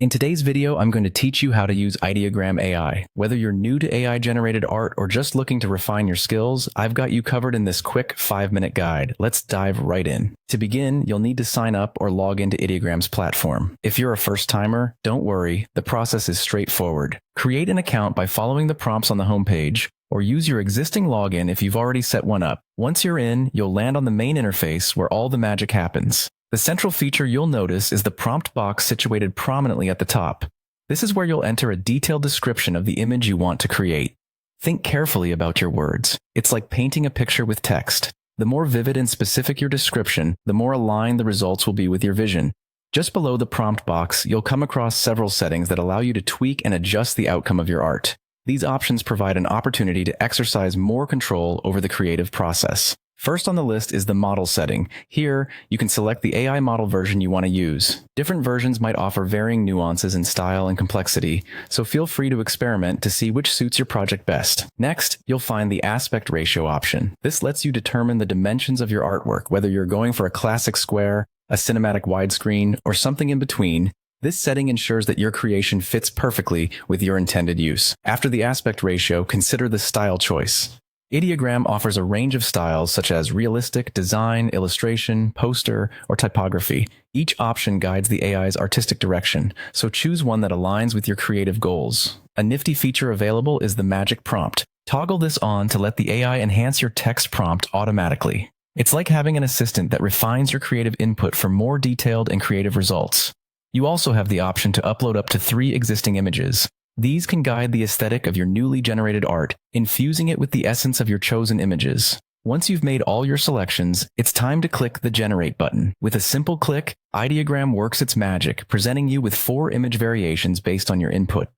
In today's video, I'm going to teach you how to use Ideogram AI. Whether you're new to AI-generated art or just looking to refine your skills, I've got you covered in this quick 5-minute guide. Let's dive right in. To begin, you'll need to sign up or log into Ideogram's platform. If you're a first-timer, don't worry, the process is straightforward. Create an account by following the prompts on the homepage, or use your existing login if you've already set one up. Once you're in, you'll land on the main interface where all the magic happens. The central feature you'll notice is the prompt box situated prominently at the top. This is where you'll enter a detailed description of the image you want to create. Think carefully about your words. It's like painting a picture with text. The more vivid and specific your description, the more aligned the results will be with your vision. Just below the prompt box, you'll come across several settings that allow you to tweak and adjust the outcome of your art. These options provide an opportunity to exercise more control over the creative process. First on the list is the model setting. Here, you can select the AI model version you want to use. Different versions might offer varying nuances in style and complexity, so feel free to experiment to see which suits your project best. Next, you'll find the aspect ratio option. This lets you determine the dimensions of your artwork, whether you're going for a classic square, a cinematic widescreen, or something in between. This setting ensures that your creation fits perfectly with your intended use. After the aspect ratio, consider the style choice. Ideogram offers a range of styles such as realistic, design, illustration, poster, or typography. Each option guides the AI's artistic direction, so choose one that aligns with your creative goals. A nifty feature available is the magic prompt. Toggle this on to let the AI enhance your text prompt automatically. It's like having an assistant that refines your creative input for more detailed and creative results. You also have the option to upload up to 3 existing images. These can guide the aesthetic of your newly generated art, infusing it with the essence of your chosen images. Once you've made all your selections, it's time to click the Generate button. With a simple click, Ideogram works its magic, presenting you with 4 image variations based on your input.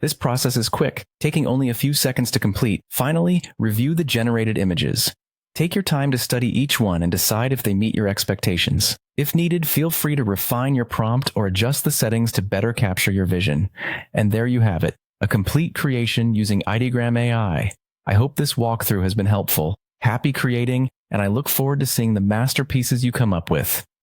This process is quick, taking only a few seconds to complete. Finally, review the generated images. Take your time to study each one and decide if they meet your expectations. If needed, feel free to refine your prompt or adjust the settings to better capture your vision. And there you have it, a complete creation using Ideogram AI. I hope this walkthrough has been helpful. Happy creating, and I look forward to seeing the masterpieces you come up with.